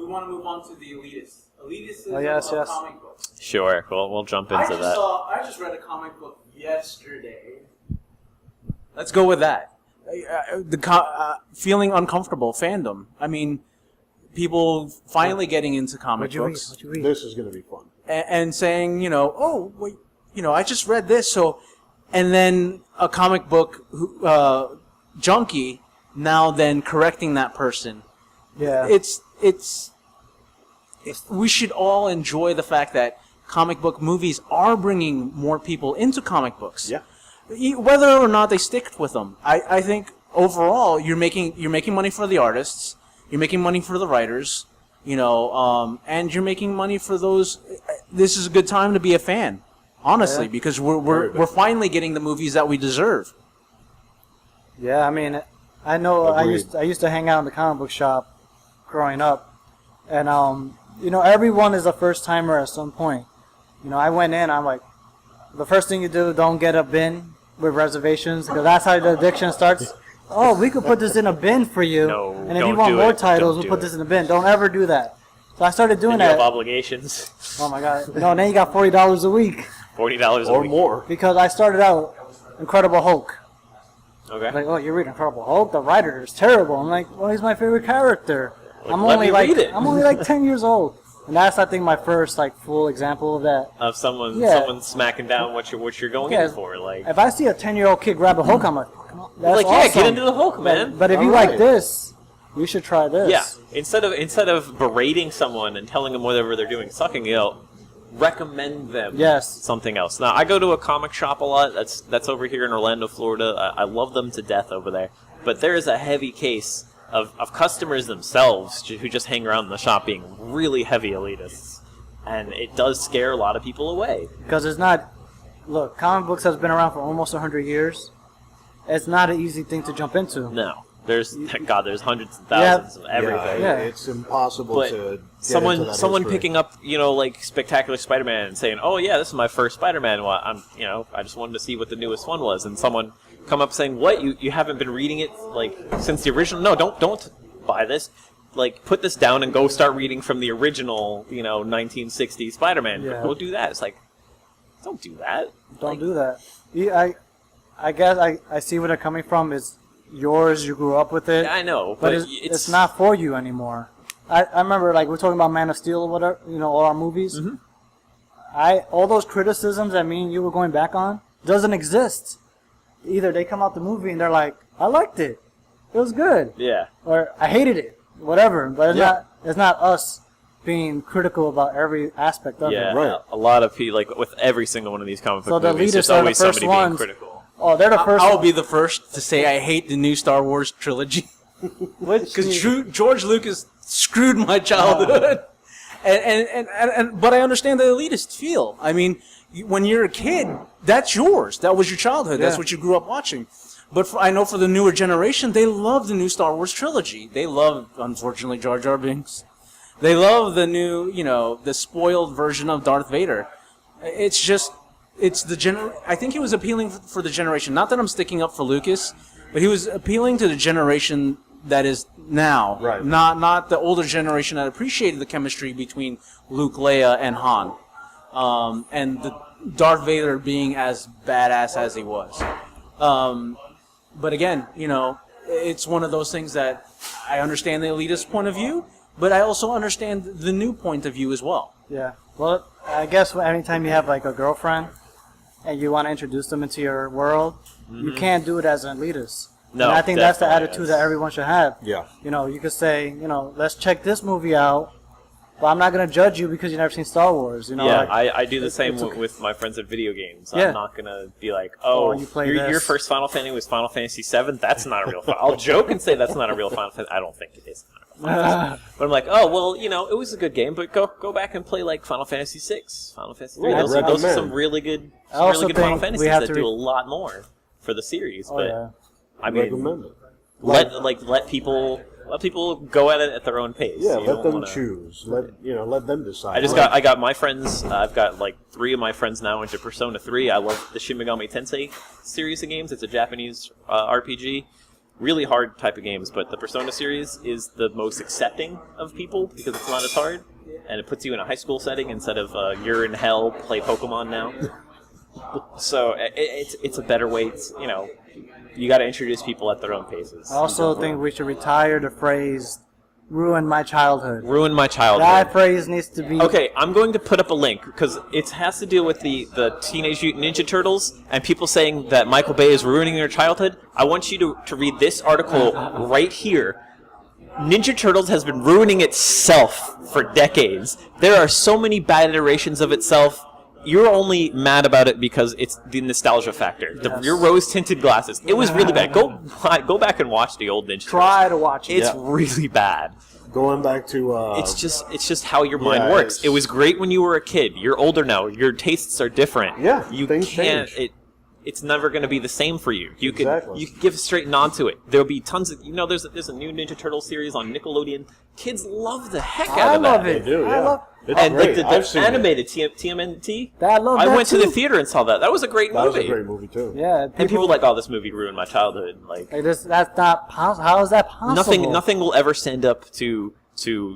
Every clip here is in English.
want to move on to the elitists. Elitists is comic books. Sure, we'll jump into that. I just read a comic book yesterday. Let's go with that. Feeling uncomfortable fandom. I mean, people finally getting into comic books. What'd you read? This is going to be fun. And saying, oh, wait, I just read this, so... And then a comic book junkie now then correcting that person. Yeah. We should all enjoy the fact that comic book movies are bringing more people into comic books. Yeah. Whether or not they stick with them. I think overall you're making money for the artists, you're making money for the writers, and you're making money for those. This is a good time to be a fan, honestly, because we're finally getting the movies that we deserve. Yeah, I mean, I know I used to hang out in the comic book shop growing up, and everyone is a first timer at some point. I went in, I'm like, the first thing you do, don't get a bin with reservations, because that's how the addiction starts. Oh, we could put this in a bin for you, and if you want more titles, we'll put this in a bin. Don't ever do that. So I started doing that. You have obligations. Oh my God! No, then you got $40 a week. $40 a or week. more. Because I started out Incredible Hulk. Okay. Like, oh, you're reading Incredible Hulk? The writer is terrible. I'm like, well, he's my favorite character. I'm only like 10 years old. And that's, I think, my first full example of that. Of someone smacking down what you're going in for. Like, if I see a 10-year-old kid grab a Hulk, I'm like, that's awesome. yeah, get into the Hulk, man. But if you like this, you should try this. Yeah. Instead of berating someone and telling them whatever they're doing, sucking it out, recommend them something else. Now, I go to a comic shop a lot. That's over here in Orlando, Florida. I love them to death over there. But there is a heavy case of customers themselves who just hang around in the shop being really heavy elitists. And it does scare a lot of people away. Because it's not... Look, comic books has been around for almost 100 years. It's not an easy thing to jump into. No. There's hundreds and thousands of everything. Yeah, it's impossible to get into that someone history. picking up, Spectacular Spider-Man and saying, "Oh yeah, this is my first Spider-Man. Well, I just wanted to see what the newest one was." And someone come up saying, "What? You haven't been reading it since the original? No, don't buy this. Put this down and go start reading from the original, 1960s Spider-Man. Yeah. Go do that." It's like, don't do that. Don't do that. I guess I see where they're coming from. Is yours, you grew up with it. Yeah, I know, but it's not for you anymore. I remember, we're talking about Man of Steel or whatever, all our movies. Mm-hmm. All those criticisms that me and you were going back on doesn't exist. Either they come out the movie and they're like, I liked it. It was good. Yeah. Or I hated it. Whatever. But it's not us being critical about every aspect of it. Right. A lot of people, with every single one of these comic book movies, there's elitists are the always first somebody being ones. critical. Oh, they're the first. I'll be the first to say I hate the new Star Wars trilogy. Because George Lucas screwed my childhood. But I understand the elitist feel. I mean, when you're a kid, that's yours. That was your childhood. That's what you grew up watching. But I know for the newer generation, they love the new Star Wars trilogy. They love, unfortunately, Jar Jar Binks. They love the new, the spoiled version of Darth Vader. It's just... I think he was appealing for the generation. Not that I'm sticking up for Lucas, but he was appealing to the generation that is now. Right. Not the older generation that appreciated the chemistry between Luke, Leia, and Han. And the Darth Vader being as badass as he was. But again, it's one of those things that I understand the elitist point of view, but I also understand the new point of view as well. Yeah. Well, I guess anytime you have a girlfriend and you want to introduce them into your world, you can't do it as an elitist. No, and I think that's the attitude that everyone should have. Yeah. You could say, let's check this movie out, but I'm not going to judge you because you've never seen Star Wars. I do the same with my friends at video games. Yeah. I'm not going to be like, your first Final Fantasy was Final Fantasy VII? That's not a real Final I'll joke and say that's not a real Final Fantasy. I don't think it is. But I'm like, oh, well, it was a good game, but go back and play Final Fantasy VI, Final Fantasy III. Those are some really good Final Fantasies that do a lot more for the series. I mean, let people go at it at their own pace. Yeah, let them choose. Let them decide. I got my friends. I've got 3 of my friends now into Persona 3. I love the Shin Megami Tensei series of games. It's a Japanese RPG. really hard type of games, but the Persona series is the most accepting of people because it's not as hard, and it puts you in a high school setting instead of you're in hell, play Pokemon now. So it's a better way. You got to introduce people at their own paces. I also think we should retire the phrase "ruin my childhood." Ruin my childhood. That phrase needs to be... Okay, I'm going to put up a link, because it has to deal with the Teenage Mutant Ninja Turtles, and people saying that Michael Bay is ruining their childhood. I want you to read this article right here. Ninja Turtles has been ruining itself for decades. There are so many bad iterations of itself. You're only mad about it because it's the nostalgia factor. Your rose-tinted glasses. It was really bad. Go back and watch the old Ninja Turtles. Try to watch it. It's really bad. Going back to... It's just how your mind works. It was great when you were a kid. You're older now. Your tastes are different. Yeah, things change. It's never going to be the same for you. You Exactly. could give a straight nod to it. There'll be tons of... there's a new Ninja Turtle series on Nickelodeon. Kids love the heck out of that. I love it. They do, yeah. It's And great. the I've seen animated TMNT, I love that I went to the too. theater and saw that. That was a great That movie. was a great movie, too. Yeah, And people were like, "Oh, this movie ruined my childhood." Like, that's not possible. How is that possible? nothing will ever stand up to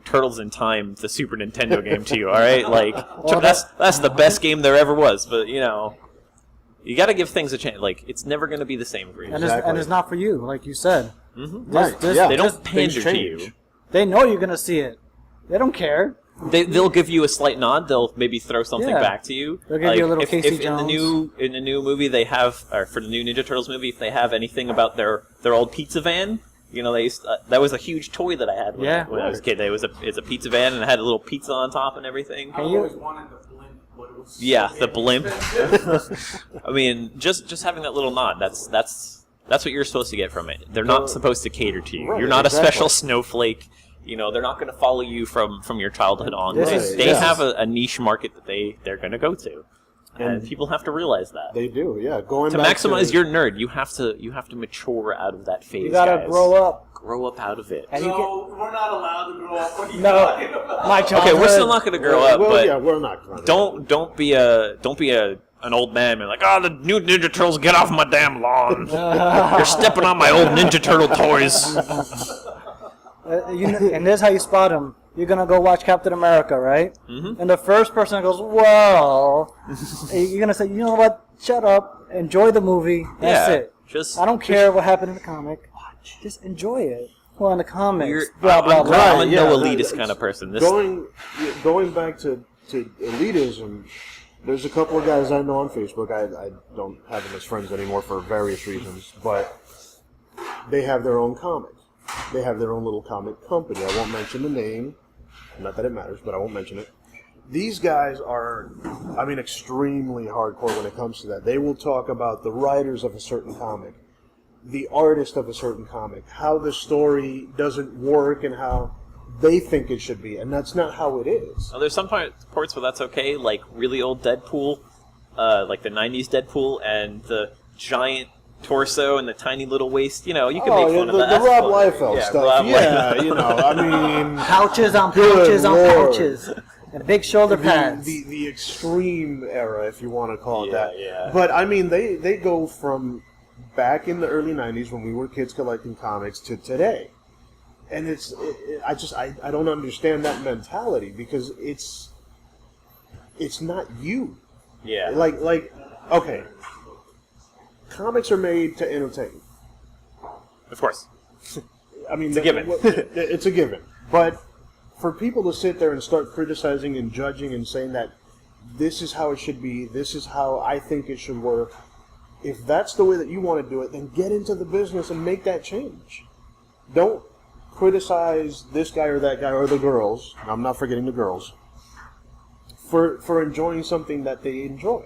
Turtles in Time, the Super Nintendo game, to you. All right, like that's the best game there ever was. But you got to give things a chance. Like, it's never going to be the same for you. And it's not for you, like you said. Mm-hmm. Right. They don't pander to you. They know you're gonna see it. They don't care. They'll give you a slight nod. They'll maybe throw something back to you. They'll give you a little if Casey in Jones. the new movie they have, or for the new Ninja Turtles movie, if they have anything about their old pizza van, they used that was a huge toy that I had when I was a kid. It's a pizza van and it had a little pizza on top and everything. I always wanted the blimp, but it was The blimp. I mean, just having that little nod. That's what you're supposed to get from it. They're not supposed to cater to you. Right, You're not exactly. a special snowflake. They're not going to follow you from your childhood on. This They have a niche market that they're going to go to, and people have to realize that. They do, yeah. Going To back maximize your nerd, you have to mature out of that phase. You gotta guys. grow up. Grow up out of it. And No, we're not allowed to grow up. What are you No, talking about? my childhood. Okay, we're still not going to grow up, well, but yeah, we're not. Gonna. don't be an old man and like, oh, the new Ninja Turtles, get off my damn lawn. You're stepping on my old Ninja Turtle toys. And this is how you spot them. You're gonna go watch Captain America, right? Mm-hmm. And the first person that goes, "Well," you're gonna say, "You know what? Shut up. Enjoy the movie. That's it. I don't care what happened in the comic. Just enjoy it." Well, in the comics, blah blah blah. I'm a no elitist kind of person. Going back to elitism, there's a couple of guys I know on Facebook. I don't have them as friends anymore for various reasons, but they have their own comic. They have their own little comic company. I won't mention the name. Not that it matters, but I won't mention it. These guys are, extremely hardcore when it comes to that. They will talk about the writers of a certain comic, the artist of a certain comic, how the story doesn't work and how they think it should be, and that's not how it is. Oh, there's some parts where that's okay, like really old Deadpool, like the 90s Deadpool, and the giant torso and the tiny little waist. You can make fun of that. The Rob Liefeld stuff. Rob Liefeld. Pouches on Good pouches on Lord. pouches. And big shoulder pads. The extreme era, if you want to call it that. Yeah. But, they go from back in the early 90s when we were kids collecting comics to today. And I don't understand that mentality because it's not you. Yeah. Okay. Comics are made to entertain. Of course. It's a given. It's a given. But for people to sit there and start criticizing and judging and saying that this is how it should be, this is how I think it should work, if that's the way that you want to do it, then get into the business and make that change. Don't criticize this guy or that guy or the girls, I'm not forgetting the girls, for enjoying something that they enjoy.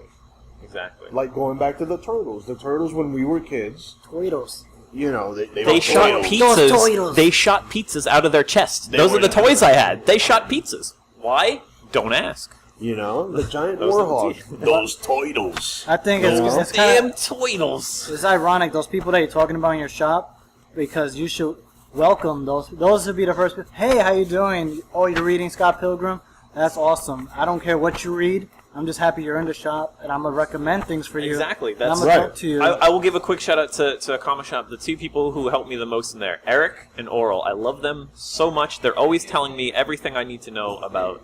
Exactly. Like going back to the Turtles. The Turtles, when we were kids, Toitos. They shot pizzas. They shot pizzas out of their chest. Those are the toys I had. They shot pizzas. Why? Don't ask. The giant warhog. Those toidles. I think it's Damn kind of toidles. it's ironic those people that you're talking about in your shop, because you should welcome those. Those would be the first people. Hey, how you doing? Oh, you're reading Scott Pilgrim? That's awesome. I don't care what you read. I'm just happy you're in the shop, and I'm gonna recommend things for you. Exactly. And I'm That's gonna right. talk to you. I will give a quick shout out to a comic shop. The two people who helped me the most in there, Eric and Oral. I love them so much. They're always telling me everything I need to know about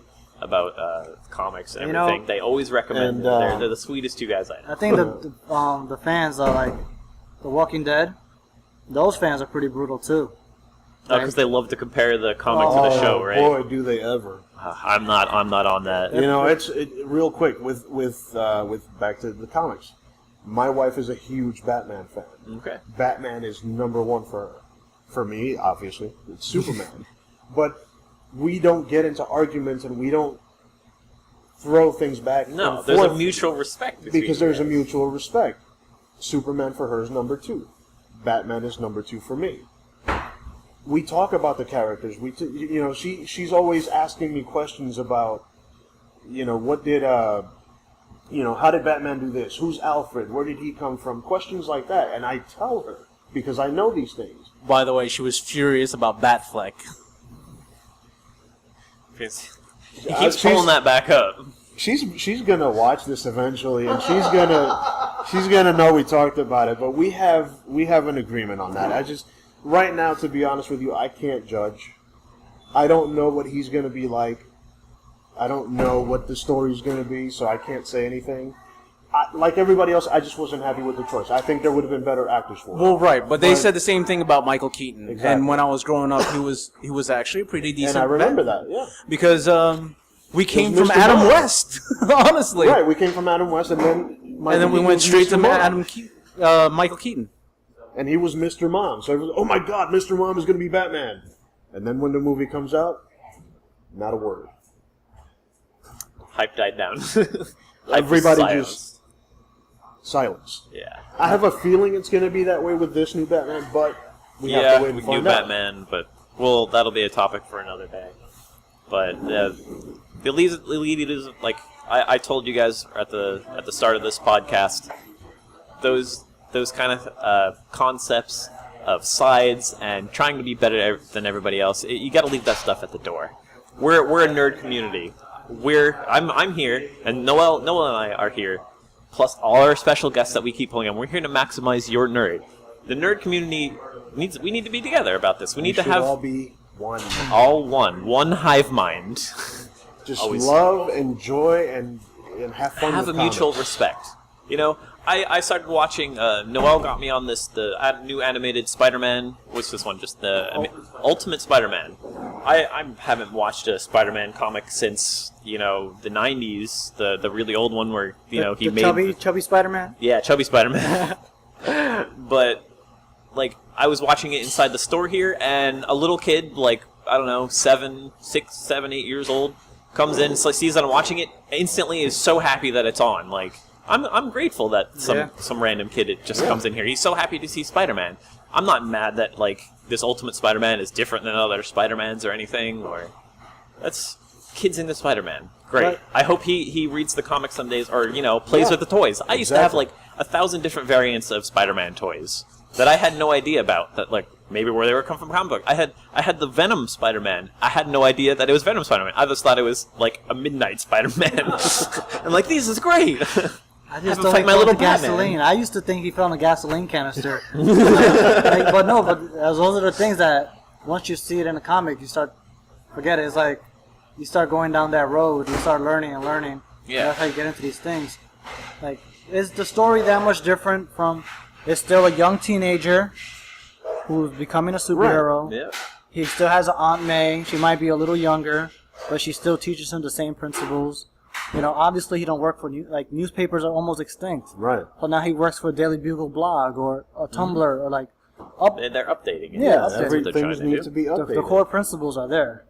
comics and everything. They always recommend it. They're the sweetest two guys I know. I think the fans are like The Walking Dead. Those fans are pretty brutal too. Oh, because they love to compare the comic to the show, right? Boy, do they ever! I'm not on that. You know, it's real quick with back to the comics. My wife is a huge Batman fan. Okay. Batman is number one for her. For me, obviously, it's Superman. But we don't get into arguments and we don't throw things back. No, and there's a forth mutual respect between because there's a mutual respect. Superman for her is number 2. Batman is number 2 for me. We talk about the characters. She's always asking me questions about, what did how did Batman do this? Who's Alfred? Where did he come from? Questions like that, and I tell her because I know these things. By the way, she was furious about Batfleck. He keeps pulling that back up. She's gonna watch this eventually, and she's gonna know we talked about it. But we have an agreement on that. Right now, to be honest with you, I can't judge. I don't know what he's gonna be like. I don't know what the story's gonna be, so I can't say anything. Like everybody else, I just wasn't happy with the choice. I think there would have been better actors for it. Well, right, but they said the same thing about Michael Keaton. Exactly. And when I was growing up, he was actually a pretty decent. And I remember Batman. that, yeah. Because we came from Mr. Adam Mom. West, honestly. Right, we came from Adam West, and then we went straight to Mom. Michael Keaton. And he was Mr. Mom. So everyone, oh my God, Mr. Mom is going to be Batman. And then when the movie comes out, not a word. Hype died down. Everybody just silence. Yeah. I have a feeling it's going to be that way with this new Batman, but we have to wait and with find new out. Batman, but that'll be a topic for another day. But the elitism, like I told you guys at the start of this podcast, those kind of concepts of sides and trying to be better than everybody else, you got to leave that stuff at the door. We're a nerd community. I'm here, and Noel and I are here, plus all our special guests that we keep pulling on. We're here to maximize your nerd. The nerd community we need to be together about this. We need to have all be one. All one hive mind. Just Always love, enjoy, and have fun. Have with a mutual comics. respect. I started watching. Noel got me on the new animated Spider-Man. What's this one? Just the Ultimate Spider-Man. I haven't watched a Spider-Man comic since the 90s, the really old one where he made chubby Spider-Man. Yeah, chubby Spider-Man. But I was watching it inside the store here, and a little kid, I don't know, 6, 7, 8 years old, comes in, sees that I'm watching it, instantly is so happy that it's on. I'm grateful that some random kid just comes in here. He's so happy to see Spider-Man. I'm not mad that this Ultimate Spider-Man is different than other Spider-Mans or anything. Or that's kids into Spider-Man. Great. Right. I hope he reads the comics some days or plays with the toys. I used to have 1,000 different variants of Spider-Man toys that I had no idea about. That maybe where they were come from comic book. I had the Venom Spider-Man. I had no idea that it was Venom Spider-Man. I just thought it was a Midnight Spider-Man. I'm this is great. I just Have him don't fight my little Batman. gasoline. I used to think he fell in a gasoline canister. But those are the things that once you see it in a comic, you start forget it. It's you start going down that road, you start learning and learning. Yeah. That's how you get into these things. Is the story that much different from? It's still a young teenager who's becoming a superhero. Right. Yeah. He still has an Aunt May. She might be a little younger, but she still teaches him the same principles. Obviously he don't work for newspapers are almost extinct. Right. But now he works for a Daily Bugle blog or a Tumblr or They're updating it. Yeah, That's what they're everything trying to needs do. to be updated. the core principles are there.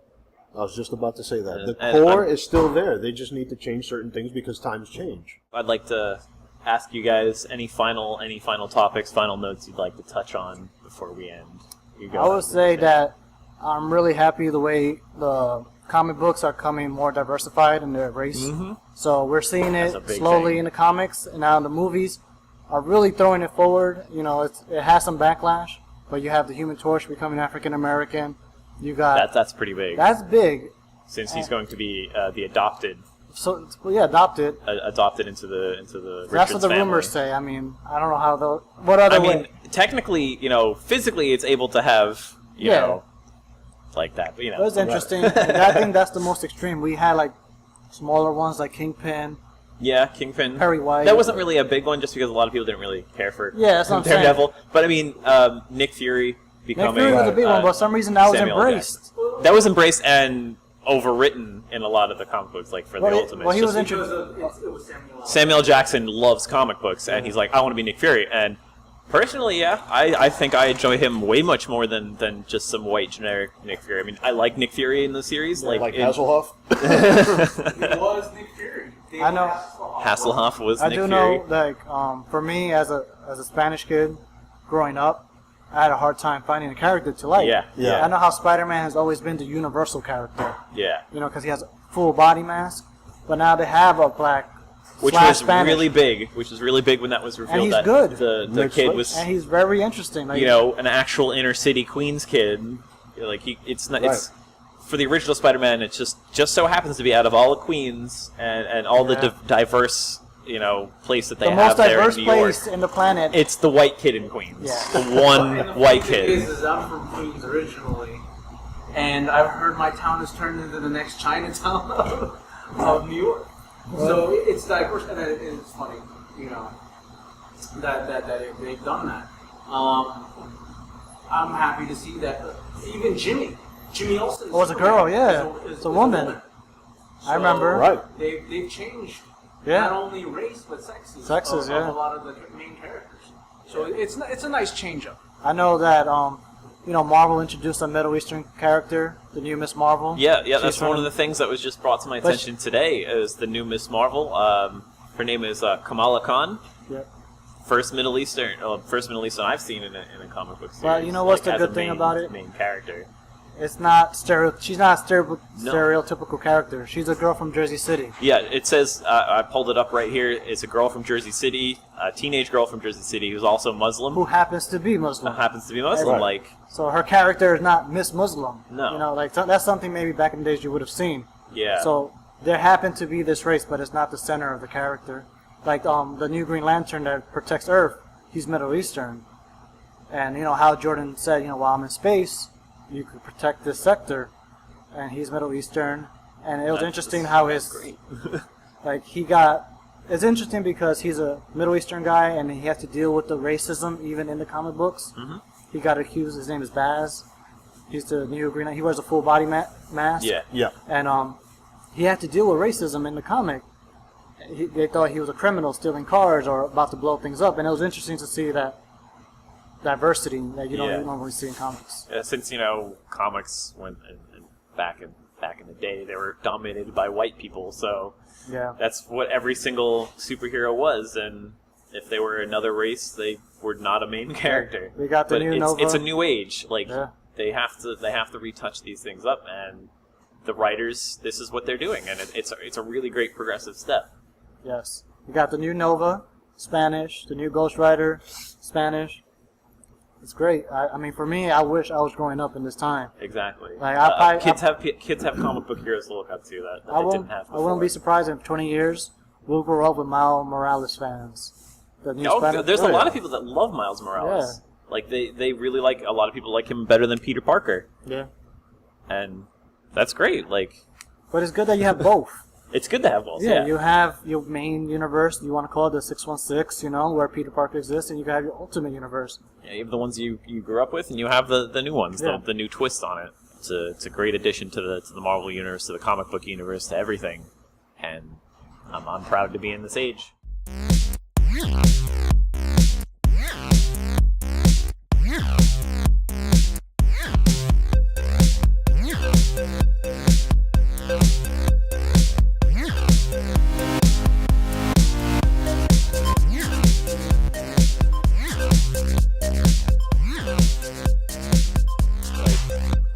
I was just about to say that. The And core I'm- is still there. They just need to change certain things because times change. I'd like to ask you guys any final topics, final notes you'd like to touch on before we end. You go. I would say that I'm really happy the way the comic books are coming more diversified in their race. Mm-hmm. So we're seeing That's it a big slowly thing. in the comics, and now the movies are really throwing it forward. It has some backlash, but you have the Human Torch becoming African American. You got That's pretty big. that's big. Since he's going to be the adopted adopted. Adopted into the That's Richards what the family. rumors say. I mean, I don't know how what other way. Technically, physically, it's able to have, you know, like that. But, it was interesting. I think that's the most extreme. We had like smaller ones like Kingpin. Yeah, Kingpin. Perry White. That wasn't really a big one, just because a lot of people didn't really care for that's what I'm saying. Daredevil. But I mean, Nick Fury becoming. Nick Fury was a big one, but for some reason that was Samuel embraced. That was embraced and overwritten in a lot of the comic books, like for the Ultimates. Well, he was It was Samuel. Samuel Jackson loves comic books, and he's like, I want to be Nick Fury. And personally, I think I enjoy him way much more than just some white generic Nick Fury. I mean, I like Nick Fury in the series. Like Hasselhoff? It was Nick Fury. I know. Hasselhoff was I Nick do Fury. know, like, for me as a Spanish kid growing up, I had a hard time finding a character to like. Yeah. I know how Spider-Man has always been the universal character. Yeah. Because he has a full body mask, but now they have a black. Which was Spanish. really big. Which was really big when that was revealed. And he's that good. The kid was, and he's very interesting. Like, an actual inner city Queens kid. Like it's not. It's for the original Spider-Man. It just so happens to be out of all of Queens and all the diverse place that they have there in New York. The most diverse place in the planet. It's the white kid in Queens. Yeah. The one white kid. The thing is I'm from Queens originally, and I've heard my town has turned into the next Chinatown of New York. So it's diverse, and it's funny, that they've done that. I'm happy to see that. Even Jimmy Olsen. Oh, it's a girl, yeah. It's a woman. I remember. Right. They've changed Yeah. not only race but sexes. Sexes, of yeah. a lot of the main characters. So it's a nice change up. I know that Marvel introduced a Middle Eastern character, the new Miss Marvel. Yeah, She's that's one from- of the things that was just brought to my attention today is the new Miss Marvel. Her name is Kamala Khan. Yep. First Middle Eastern I've seen in a comic book series. Well, you know what's the as good a thing main- about it? Main character. She's not stereotypical character. She's a girl from Jersey City. Yeah, it says, I pulled it up right here, it's a girl from Jersey City, a teenage girl from Jersey City who's also Muslim. Who happens to be Muslim. Happens to be Muslim, Right. So her character is not Miss Muslim. No. That's something maybe back in the days you would have seen. Yeah. So there happened to be this race, but it's not the center of the character. Like the new Green Lantern that protects Earth, he's Middle Eastern. And how Jordan said, while I'm in space, you could protect this sector, and he's Middle Eastern. And it was interesting how his great. It's interesting because he's a Middle Eastern guy, and he has to deal with the racism even in the comic books. Mm-hmm. He got accused. His name is Baz. He's the new Green Lantern. He wears a full body mask. Yeah. And he had to deal with racism in the comic. They thought he was a criminal stealing cars or about to blow things up, and it was interesting to see that diversity that you don't normally see in comics. Yeah, since comics went and back in the day, they were dominated by white people, so Yeah. that's what every single superhero was, and if they were another race, they were not a main character. We got the but new it's, Nova. it's a new age. Like Yeah. they have to retouch these things up, and the writers, this is what they're doing, and it's a really great progressive step. Yes. We got the new Nova, Spanish. The new Ghost Rider, Spanish. It's great. I mean, for me, I wish I was growing up in this time. Exactly. Like, kids have comic book heroes to look up to that they didn't have before. I wouldn't be surprised if in 20 years we'll grow up with Miles Morales fans. The new Spanish There's a player. lot of people that love Miles Morales. Yeah. Like they really like, a lot of people like him better than Peter Parker, Yeah. and that's great. Like But it's good that you have both. it's good to have both. Yeah, you have your main universe, you want to call it the 616, where Peter Parker exists, and you have your Ultimate Universe. Yeah, you have the ones you grew up with, and you have the new ones, Yeah. the new twist on it. It's a great addition to the Marvel universe, to the comic book universe, to everything, and I'm proud to be in this age.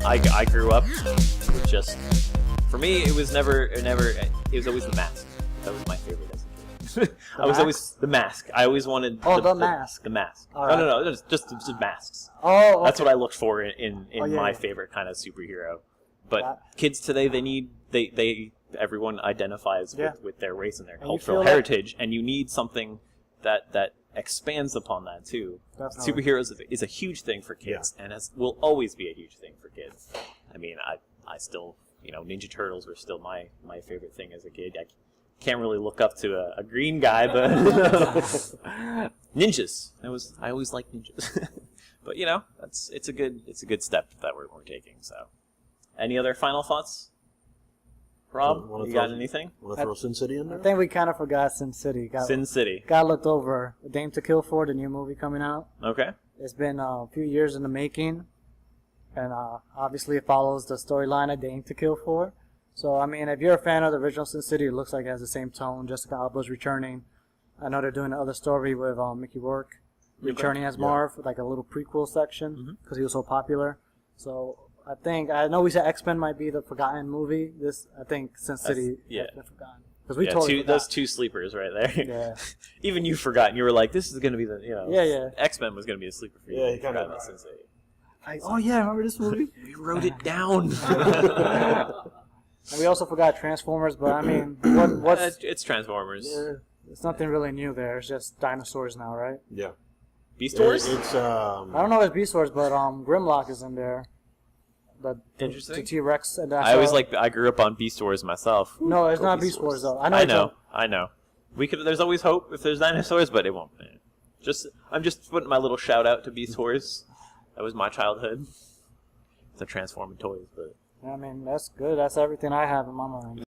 I grew up with just, for me, it was always the mask. That was my favorite as a kid. I was always the mask. I always wanted the mask. The mask. All No, just masks. Oh, okay. That's what I looked for in yeah, my yeah. favorite kind of superhero. But Yeah. kids today, they everyone identifies Yeah. with their race and their And you cultural feel like- heritage, and you need something that expands upon that too. Definitely. Superheroes is a huge thing for kids, and will always be a huge thing for kids. I mean, I still, Ninja Turtles were still my favorite thing as a kid. I can't really look up to a green guy, but ninjas. I always liked ninjas. But it's a good step that we're taking. So, any other final thoughts? Rob, you got anything? Want to throw Sin City in I there? think we kind of forgot Sin City. Sin City. Got looked over. A Dame to Kill For, the new movie coming out. Okay. It's been a few years in the making, and obviously it follows the storyline of Dame to Kill For. So, I mean, if you're a fan of the original Sin City, it looks like it has the same tone. Jessica Alba's returning. I know they're doing another story with Mickey Rourke returning as Marv, like a little prequel section, because he was so popular. So, I know we said X-Men might be the forgotten movie. I think Sin City has been forgotten. Because we totally forgot. Those two sleepers right there. Yeah. Even you forgot, and you were like, "This is going to be the Yeah. X-Men was going to be a sleeper for you." Yeah, he kind of. Sin City. Oh yeah, remember this movie? We wrote it down. And we also forgot Transformers, but I mean, what's It's Transformers. it's nothing really new there. It's just dinosaurs now, right? Yeah. Beast Wars. It's I don't know if it's Beast Wars, but Grimlock is in there. Interesting. The T-Rex. And I grew up on Beast Wars myself. No, it's not Beast Wars though. I know. There's always hope if there's dinosaurs, but it won't. I'm just putting my little shout out to Beast Wars. That was my childhood. The transforming toys, but I mean, that's good. That's everything I have in my mind.